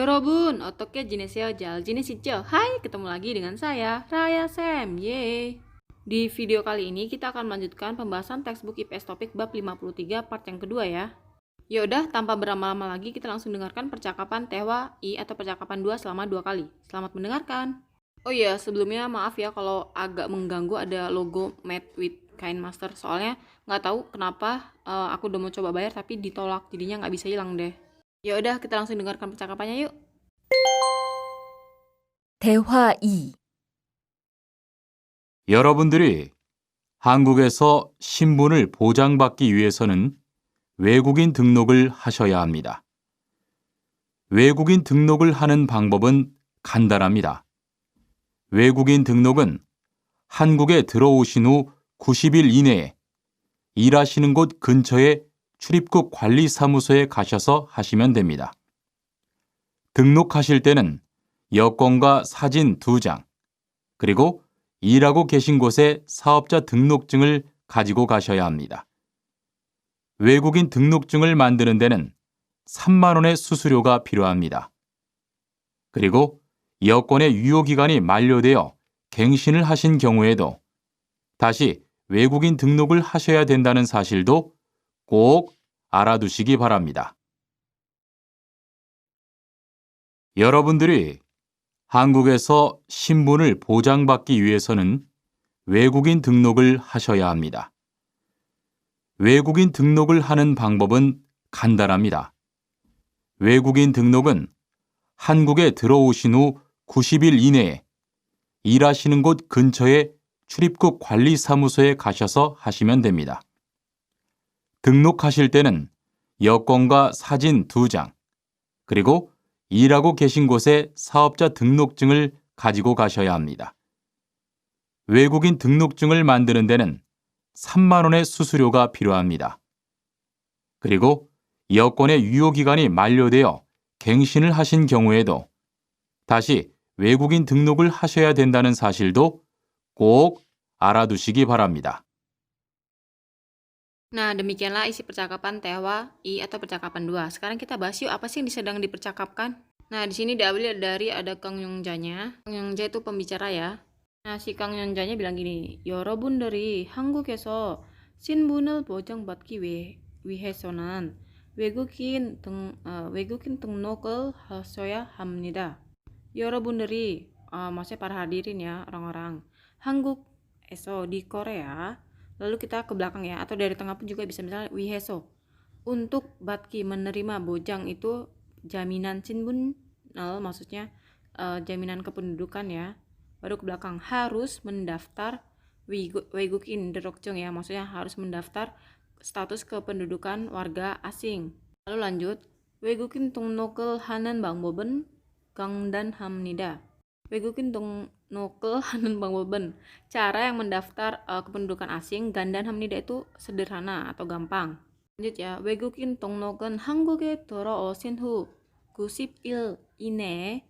Yorobun, 어떻게 지내세요? 잘 지내시죠? Hai, ketemu lagi dengan saya, Raya Sam. Yeay. Di video kali ini kita akan melanjutkan pembahasan textbook IPS topik bab 53 part yang kedua ya. Yaudah, tanpa berlama-lama lagi kita langsung dengarkan percakapan Tewa I atau percakapan 2 selama 2 kali. Selamat mendengarkan. Oh iya, sebelumnya maaf ya kalau agak mengganggu ada logo Made with KineMaster. Soalnya nggak tahu kenapa aku udah mau coba bayar tapi ditolak, jadinya nggak bisa hilang deh. Ya udah, kita langsung dengarkan percakapannya yuk. 대화 2. 여러분들이 한국에서 신분을 보장받기 위해서는 외국인 등록을 하셔야 합니다. 외국인 등록을 하는 방법은 간단합니다. 외국인 등록은 한국에 들어오신 후 90일 이내에 일하시는 곳 근처의 출입국 관리사무소에 가셔서 하시면 됩니다. 등록하실 때는 여권과 사진 2장, 그리고 일하고 계신 곳의 사업자 등록증을 가지고 가셔야 합니다. 외국인 등록증을 만드는 데는 3만 원의 수수료가 필요합니다. 그리고 여권의 유효기간이 만료되어 갱신을 하신 경우에도 다시 외국인 등록을 하셔야 된다는 사실도 꼭 알아두시기 바랍니다. 여러분들이 한국에서 신분을 보장받기 위해서는 외국인 등록을 하셔야 합니다. 외국인 등록을 하는 방법은 간단합니다. 외국인 등록은 한국에 들어오신 후 90일 이내에 일하시는 곳 근처의 출입국 관리사무소에 가셔서 하시면 됩니다. 등록하실 때는 여권과 사진 2장, 그리고 일하고 계신 곳의 사업자 등록증을 가지고 가셔야 합니다. 외국인 등록증을 만드는 데는 3만 원의 수수료가 필요합니다. 그리고 여권의 유효기간이 만료되어 갱신을 하신 경우에도 다시 외국인 등록을 하셔야 된다는 사실도 꼭 알아두시기 바랍니다. Nah, demikianlah isi percakapan Tewa I atau percakapan 2. Sekarang kita bahas yuk apa sih yang sedang dipercakapkan. Nah, di sini diambil dari ada Kang Yongjanya. Kang Yongja itu pembicara ya. Nah, si Kang Yongjanya bilang gini, 여러분들이 한국에서 신분을 보장받기 위해서는 외국인 등록을 하셔야 합니다. 여러분들이 maksudnya para hadirin ya, orang-orang 한국에서 di Korea. Lalu kita ke belakang ya, atau dari tengah pun juga bisa, misalnya wiheso. Untuk batki menerima bojang itu jaminan sinbunal, maksudnya jaminan kependudukan ya. Baru ke belakang harus mendaftar 외국인 들어증 ya, maksudnya harus mendaftar status kependudukan warga asing. Lalu lanjut, 외국인 등록을 하는 방법은 간단합니다. 외국인 등록을 하는 방법은, cara yang mendaftar kependudukan asing 간단합니다 itu sederhana atau gampang. Lanjut ya, 외국인 등록은 한국에 들어오신 후 90일 이내에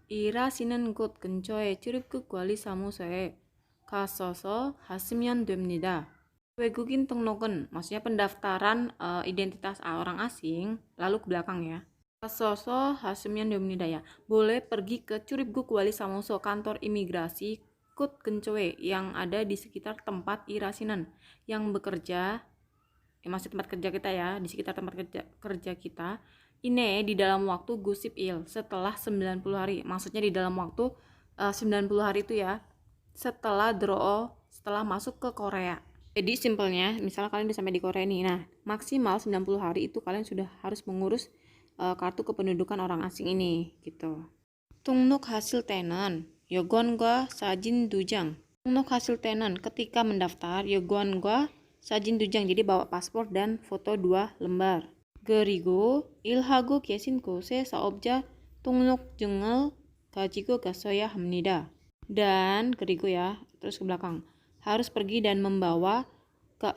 일하시는 곳 근처의 출입국 관리사무소에 가셔서 하시면 됩니다. 외국인 등록은 maksudnya pendaftaran identitas orang asing, lalu ke belakang ya. Kasoso Hasemian Domnidaya, boleh pergi ke Curibguk Wali Samuso, kantor imigrasi Kut Kencoe yang ada di sekitar tempat irasinan yang bekerja, masih tempat kerja kita ya, di sekitar tempat kerja kita. Ini di dalam waktu gusip il setelah 90 hari, maksudnya di dalam waktu 90 hari itu ya, setelah setelah masuk ke Korea. Jadi simpelnya, misalnya kalian udah sampai di Korea nih, nah maksimal 90 hari itu kalian sudah harus mengurus kartu kependudukan orang asing ini gitu. Tungnuk hasil tenan, 여권과 사진 2장. Tungnuk hasil tenan, ketika mendaftar 여권과 사진 2장, jadi bawa paspor dan foto 2 lembar. 그리고 일하고 계신 곳에 사업자 등록증을 가지고 가셔야 합니다. Dan 그리고 ya, terus ke belakang, harus pergi dan membawa ke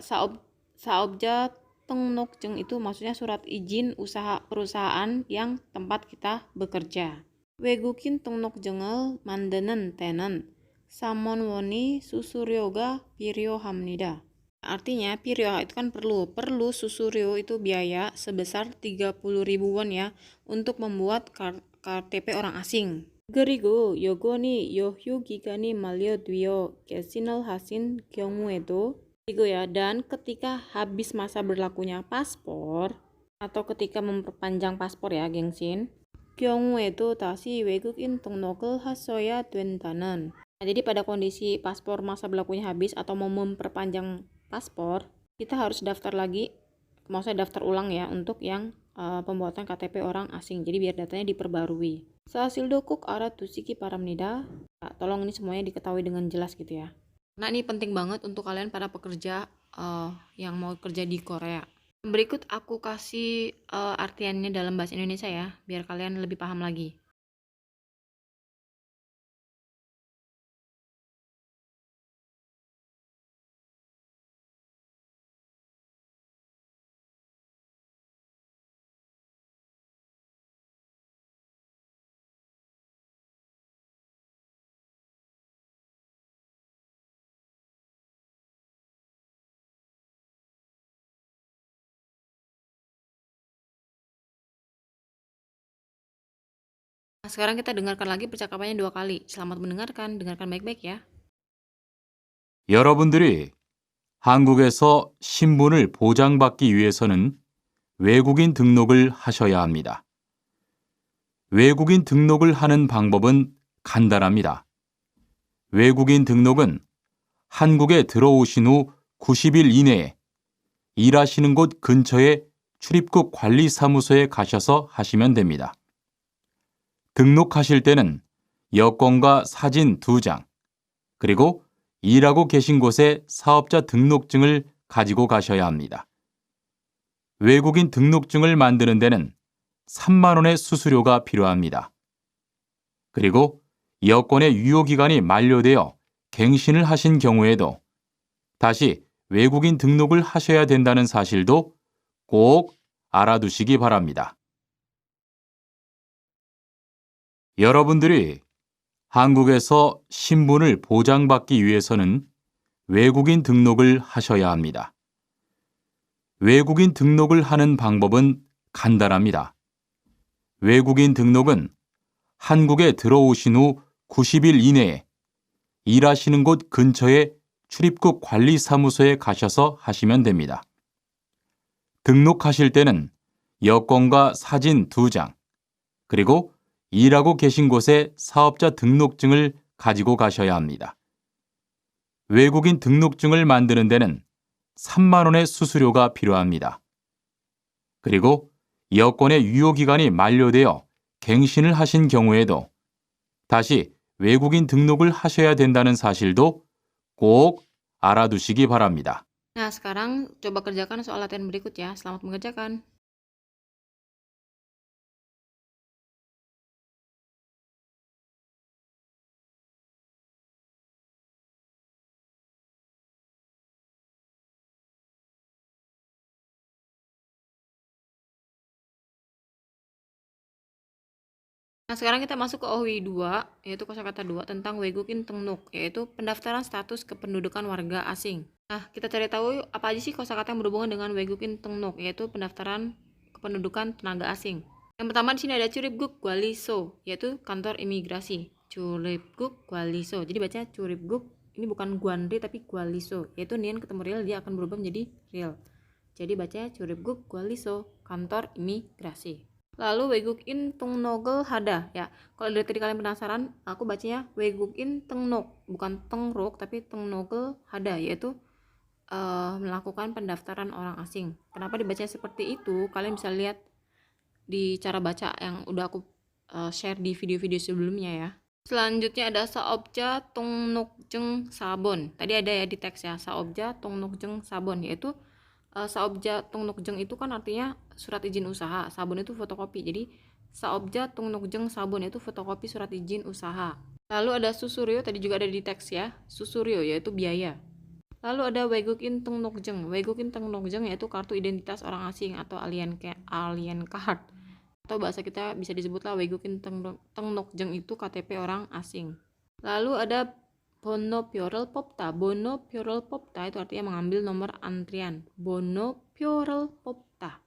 saobja 등록증 itu maksudnya surat izin usaha perusahaan yang tempat kita bekerja. 외국인 등록증을 만드는 데는 3만 원이 수수료가 필요합니다. Artinya 필요 itu kan perlu susuryo itu biaya sebesar 30.000 won ya untuk membuat KTP orang asing. 그리고 요건이 여휴 기간이 만료되어 개신을 하신 경우에도 그리고 ya, dan ketika habis masa berlakunya paspor atau ketika memperpanjang paspor ya, gengsin. 경우에도 다시 외국인 등록을 하셔야 된다는. Nah, jadi pada kondisi paspor masa berlakunya habis atau mau memperpanjang paspor, kita harus daftar lagi, maksudnya daftar ulang ya untuk yang pembuatan KTP orang asing. Jadi biar datanya diperbarui. Sahasildo 꼭 알아두시기 바랍니다. Nah, tolong ini semuanya diketahui dengan jelas gitu ya. Nah, ini penting banget untuk kalian para pekerja yang mau kerja di Korea. Berikut aku kasih artiannya dalam bahasa Indonesia ya, biar kalian lebih paham lagi. Nah, sekarang kita dengarkan lagi percakapannya 2 kali. Selamat mendengarkan, dengarkan baik-baik ya. 여러분들이 한국에서 신분을 보장받기 위해서는 외국인 등록을 하셔야 합니다. 외국인 등록을 하는 방법은 간단합니다. 외국인 등록은 한국에 들어오신 후 90일 이내에 일하시는 곳 근처의 출입국 관리사무소에 가셔서 하시면 됩니다. 등록하실 때는 여권과 사진 2장, 그리고 일하고 계신 곳의 사업자 등록증을 가지고 가셔야 합니다. 외국인 등록증을 만드는 데는 3만 원의 수수료가 필요합니다. 그리고 여권의 유효기간이 만료되어 갱신을 하신 경우에도 다시 외국인 등록을 하셔야 된다는 사실도 꼭 알아두시기 바랍니다. 여러분들이 한국에서 신분을 보장받기 위해서는 외국인 등록을 하셔야 합니다. 외국인 등록을 하는 방법은 간단합니다. 외국인 등록은 한국에 들어오신 후 90일 이내에 일하시는 곳 근처의 출입국 관리사무소에 가셔서 하시면 됩니다. 등록하실 때는 여권과 사진 2장, 그리고 일하고 계신 곳의 사업자 등록증을 가지고 가셔야 합니다. 외국인 등록증을 만드는 데는 3만 원의 수수료가 필요합니다. 그리고 여권의 유효기간이 만료되어 갱신을 하신 경우에도 다시 외국인 등록을 하셔야 된다는 사실도 꼭 알아두시기 바랍니다. Nah, sekarang coba kerjakan soal latihan berikut ya. Selamat mengerjakan. Nah, sekarang kita masuk ke OWI 2, yaitu kosakata 2 tentang 외국인 등록, yaitu pendaftaran status kependudukan warga asing. Nah, kita cari tahu yuk, apa aja sih kosakata yang berhubungan dengan 외국인 등록, yaitu pendaftaran kependudukan tenaga asing. Yang pertama di sini ada 출입국 관리소, yaitu kantor imigrasi. 출입국 관리소. Jadi bacanya 출입국, ini bukan guanri tapi 관리소, yaitu nian ketemu real dia akan berubah menjadi real. Jadi bacanya 출입국 관리소, kantor imigrasi. Lalu 외국인 등록을 하다 ya. Kalau dari tadi kalian penasaran, aku bacanya 외국인 등록, bukan tengrok tapi 등록을 하다, yaitu melakukan pendaftaran orang asing. Kenapa dibaca seperti itu? Kalian bisa lihat di cara baca yang udah aku share di video-video sebelumnya ya. Selanjutnya ada saobja 등록증 sabon. Tadi ada ya di teks ya, saobja 등록증 sabon, yaitu saobja 등록증 itu kan artinya surat izin usaha, sabun itu fotokopi. Jadi saobja 등록증 sabun itu fotokopi surat izin usaha. Lalu ada susuryo, tadi juga ada di teks ya, susuryo yaitu biaya. Lalu ada 외국인 등록증. 외국인 등록증 yaitu kartu identitas orang asing atau alien card. Atau bahasa kita bisa disebutlah 외국인 등록증 itu KTP orang asing. Lalu ada 번호표를 뽑다. 번호표를 뽑다 itu artinya mengambil nomor antrian. 번호표를 뽑다.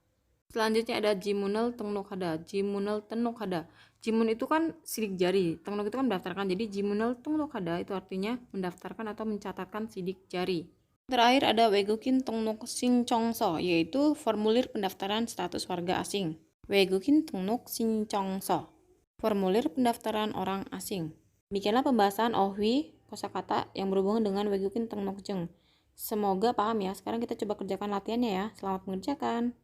Selanjutnya ada jimunel tengnokada. Jimunel tengnokada. Jimun itu kan sidik jari, tengnok itu kan mendaftarkan. Jadi jimunel tengnokada itu artinya mendaftarkan atau mencatatkan sidik jari. Terakhir ada wegukin tengnok sinchongso, yaitu formulir pendaftaran status warga asing. Wegukin tengnok sinchongso, formulir pendaftaran orang asing. Demikianlah pembahasan ohwi kosakata yang berhubungan dengan wegukin tengnokjeong. Semoga paham ya. Sekarang kita coba kerjakan latihannya ya. Selamat mengerjakan.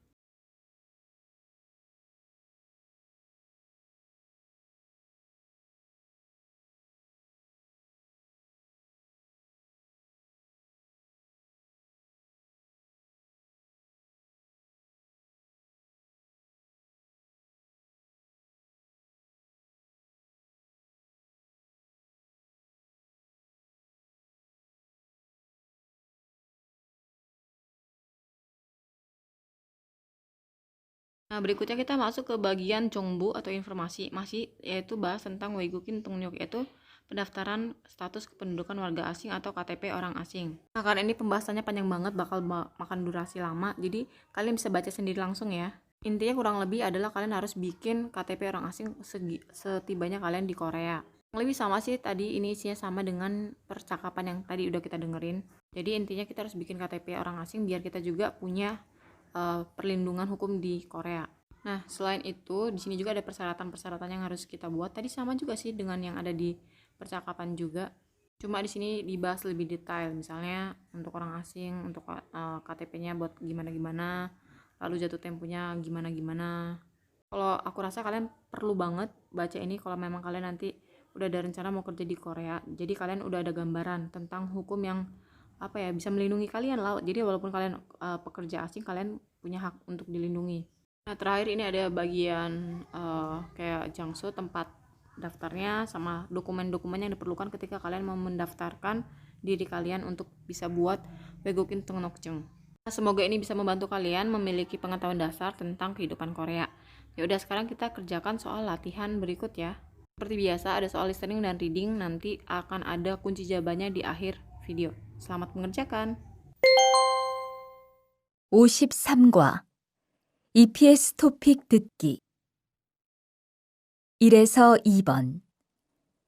Nah, berikutnya kita masuk ke bagian Jongbu atau informasi, masih yaitu bahas tentang Weigukin Tungnyeok, yaitu pendaftaran status kependudukan warga asing atau KTP orang asing. Nah, karena ini pembahasannya panjang banget, bakal makan durasi lama, jadi kalian bisa baca sendiri langsung ya. Intinya kurang lebih adalah kalian harus bikin KTP orang asing setibanya kalian di Korea. Lebih sama sih, tadi ini isinya sama dengan percakapan yang tadi udah kita dengerin. Jadi intinya kita harus bikin KTP orang asing biar kita juga punya perlindungan hukum di Korea. Nah, selain itu, di sini juga ada persyaratan-persyaratan yang harus kita buat. Tadi sama juga sih dengan yang ada di percakapan juga. Cuma di sini dibahas lebih detail. Misalnya untuk orang asing, untuk KTP-nya buat gimana-gimana, lalu jatuh temponya gimana-gimana. Kalau aku rasa kalian perlu banget baca ini kalau memang kalian nanti udah ada rencana mau kerja di Korea. Jadi kalian udah ada gambaran tentang hukum yang bisa melindungi kalian lah. Jadi walaupun kalian pekerja asing, kalian punya hak untuk dilindungi. Nah, terakhir ini ada bagian kayak jangso, tempat daftarnya, sama dokumen-dokumen yang diperlukan ketika kalian mau mendaftarkan diri kalian untuk bisa buat Wegukin Tungnokjeong. Nah, semoga ini bisa membantu kalian memiliki pengetahuan dasar tentang kehidupan Korea. Ya udah, sekarang kita kerjakan soal latihan berikut ya. Seperti biasa ada soal listening dan reading, nanti akan ada kunci jawabannya di akhir video. Selamat mengerjakan. 53과 EPS 토픽 듣기 1에서 2번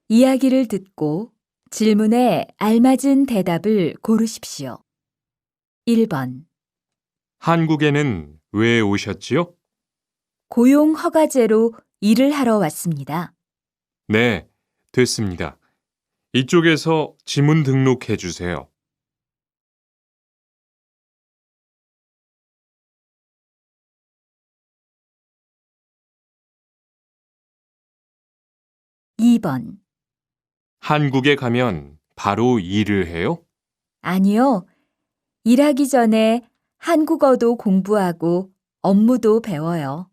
이야기를 듣고 질문에 알맞은 대답을 고르십시오. 1번 한국에는 왜 오셨지요? 고용 허가제로 일을 하러 왔습니다. 네, 됐습니다. 이쪽에서 지문 등록해 주세요. 2번 한국에 가면 바로 일을 해요? 아니요. 일하기 전에 한국어도 공부하고 업무도 배워요.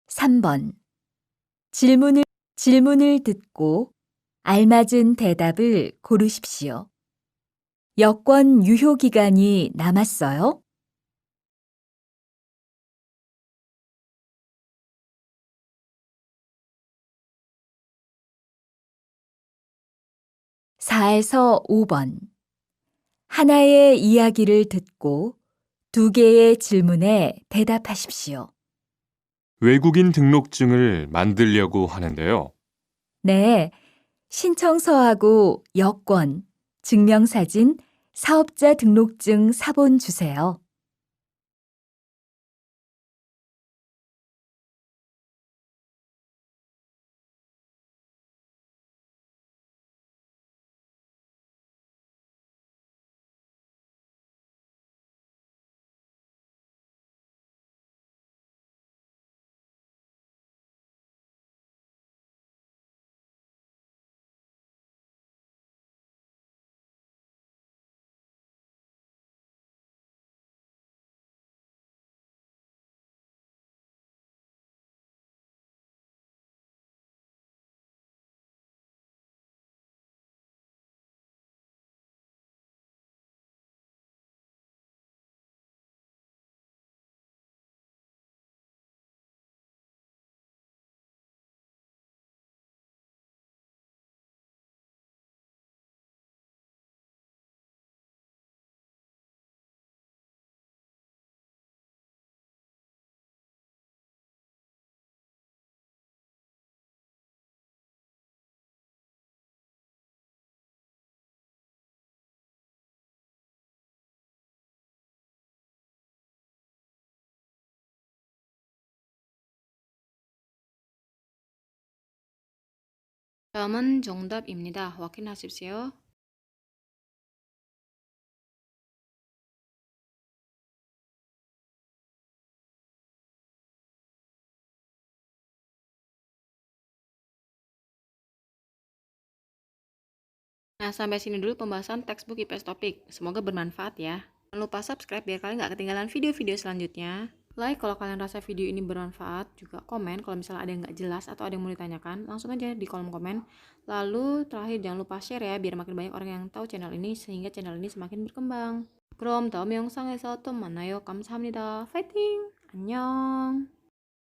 3번 질문을 듣고 알맞은 대답을 고르십시오. 여권 유효 기간이 남았어요? 4에서 5번 하나의 이야기를 듣고 2개의 질문에 대답하십시오. 외국인 등록증을 만들려고 하는데요. 네, 신청서하고 여권, 증명사진, 사업자 등록증 사본 주세요. 다음은 정답입니다. 확인하십시오. Nah, sampai sini dulu pembahasan textbook IPS topik. Semoga bermanfaat ya. Jangan lupa subscribe biar kalian nggak ketinggalan video-video selanjutnya. Like kalau kalian rasa video ini bermanfaat. Juga komen kalau misalnya ada yang nggak jelas atau ada yang mau ditanyakan. Langsung aja di kolom komen. Lalu terakhir jangan lupa share ya biar makin banyak orang yang tahu channel ini sehingga channel ini semakin berkembang. 그럼 다음 영상에서 또 만나요. 감사합니다. 파이팅! 안녕!